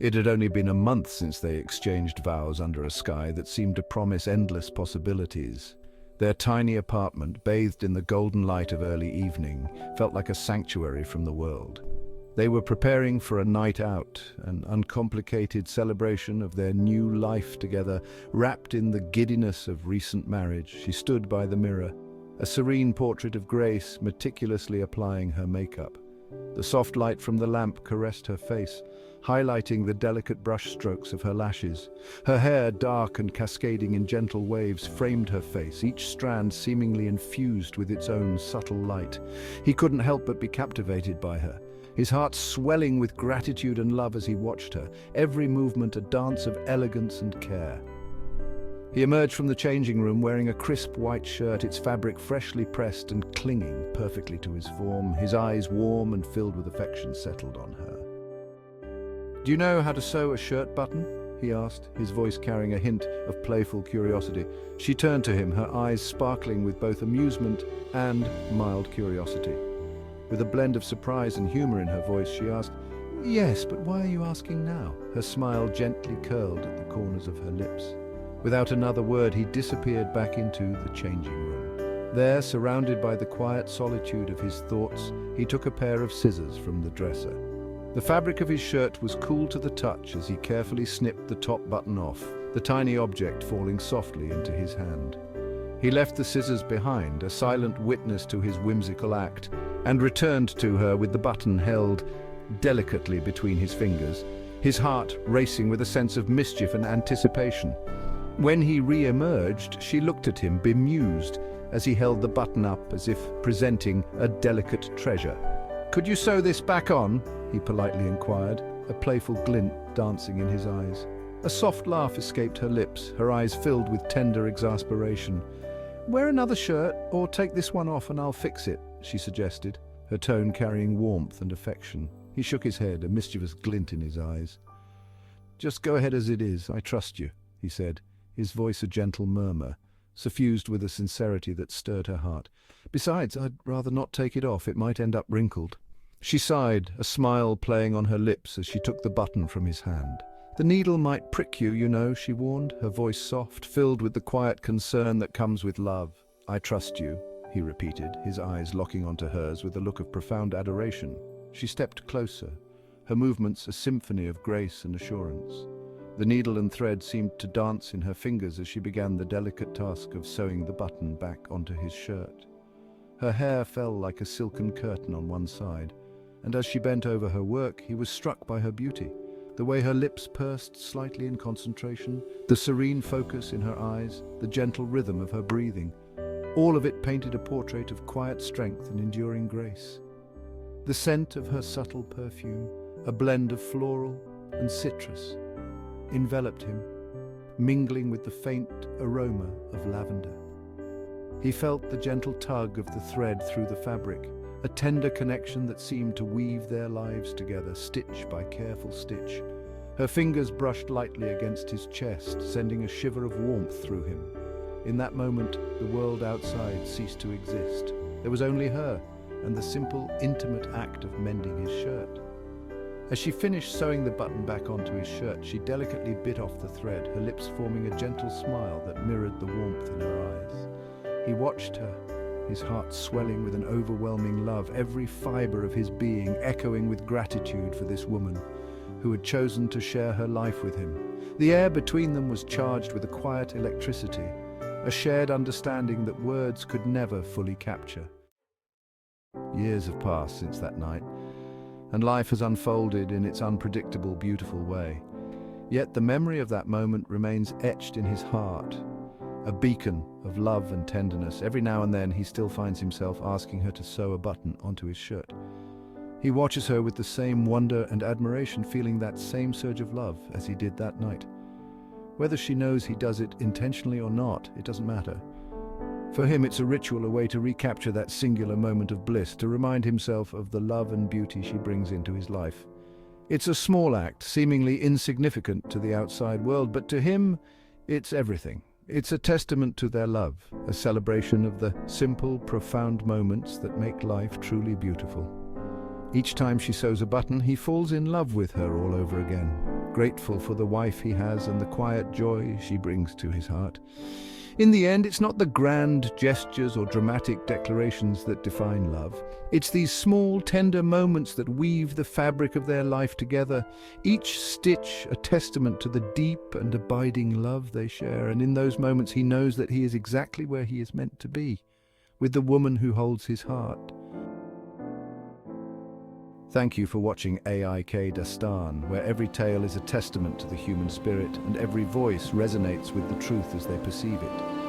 It had only been a month since they exchanged vows under a sky that seemed to promise endless possibilities. Their tiny apartment, bathed in the golden light of early evening, felt like a sanctuary from the world. They were preparing for a night out, an uncomplicated celebration of their new life together. Wrapped in the giddiness of recent marriage, she stood by the mirror, a serene portrait of Grace meticulously applying her makeup. The soft light from the lamp caressed her face, highlighting the delicate brushstrokes of her lashes. Her hair, dark and cascading in gentle waves, framed her face, each strand seemingly infused with its own subtle light. He couldn't help but be captivated by her, his heart swelling with gratitude and love as he watched her, every movement a dance of elegance and care. He emerged from the changing room wearing a crisp white shirt, its fabric freshly pressed and clinging perfectly to his form. His eyes, warm and filled with affection, settled on her. "Do you know how to sew a shirt button?" he asked, his voice carrying a hint of playful curiosity. She turned to him, her eyes sparkling with both amusement and mild curiosity. With a blend of surprise and humor in her voice, she asked, "Yes, but why are you asking now?" Her smile gently curled at the corners of her lips. Without another word, he disappeared back into the changing room. There, surrounded by the quiet solitude of his thoughts, he took a pair of scissors from the dresser. The fabric of his shirt was cool to the touch as he carefully snipped the top button off, the tiny object falling softly into his hand. He left the scissors behind, a silent witness to his whimsical act, and returned to her with the button held delicately between his fingers, his heart racing with a sense of mischief and anticipation. When he re-emerged, she looked at him, bemused, as he held the button up as if presenting a delicate treasure. "Could you sew this back on?" he politely inquired, a playful glint dancing in his eyes. A soft laugh escaped her lips, her eyes filled with tender exasperation. "Wear another shirt, or take this one off and I'll fix it," she suggested, her tone carrying warmth and affection. He shook his head, a mischievous glint in his eyes. "Just go ahead as it is, I trust you," he said, his voice a gentle murmur, suffused with a sincerity that stirred her heart. "Besides, I'd rather not take it off, it might end up wrinkled." She sighed, a smile playing on her lips as she took the button from his hand. "The needle might prick you, you know," she warned, her voice soft, filled with the quiet concern that comes with love. "I trust you," he repeated, his eyes locking onto hers with a look of profound adoration. She stepped closer, her movements a symphony of grace and assurance. The needle and thread seemed to dance in her fingers as she began the delicate task of sewing the button back onto his shirt. Her hair fell like a silken curtain on one side, and as she bent over her work, he was struck by her beauty. The way her lips pursed slightly in concentration, the serene focus in her eyes, the gentle rhythm of her breathing, all of it painted a portrait of quiet strength and enduring grace. The scent of her subtle perfume, a blend of floral and citrus, enveloped him, mingling with the faint aroma of lavender. He felt the gentle tug of the thread through the fabric, a tender connection that seemed to weave their lives together, stitch by careful stitch. Her fingers brushed lightly against his chest, sending a shiver of warmth through him. In that moment, the world outside ceased to exist. There was only her and the simple, intimate act of mending his shirt. As she finished sewing the button back onto his shirt, she delicately bit off the thread, her lips forming a gentle smile that mirrored the warmth in her eyes. He watched her, his heart swelling with an overwhelming love, every fiber of his being echoing with gratitude for this woman who had chosen to share her life with him. The air between them was charged with a quiet electricity, a shared understanding that words could never fully capture. Years have passed since that night, and life has unfolded in its unpredictable, beautiful way. Yet the memory of that moment remains etched in his heart, a beacon of love and tenderness. Every now and then he still finds himself asking her to sew a button onto his shirt. He watches her with the same wonder and admiration, feeling that same surge of love as he did that night. Whether she knows he does it intentionally or not, it doesn't matter. For him, it's a ritual, a way to recapture that singular moment of bliss, to remind himself of the love and beauty she brings into his life. It's a small act, seemingly insignificant to the outside world, but to him, it's everything. It's a testament to their love, a celebration of the simple, profound moments that make life truly beautiful. Each time she sews a button, he falls in love with her all over again. grateful for the wife he has and the quiet joy she brings to his heart. In the end, it's not the grand gestures or dramatic declarations that define love. It's these small, tender moments that weave the fabric of their life together, each stitch a testament to the deep and abiding love they share. And in those moments, he knows that he is exactly where he is meant to be, with the woman who holds his heart. Thank you for watching aikdastaan, where every tale is a testament to the human spirit and every voice resonates with the truth as they perceive it.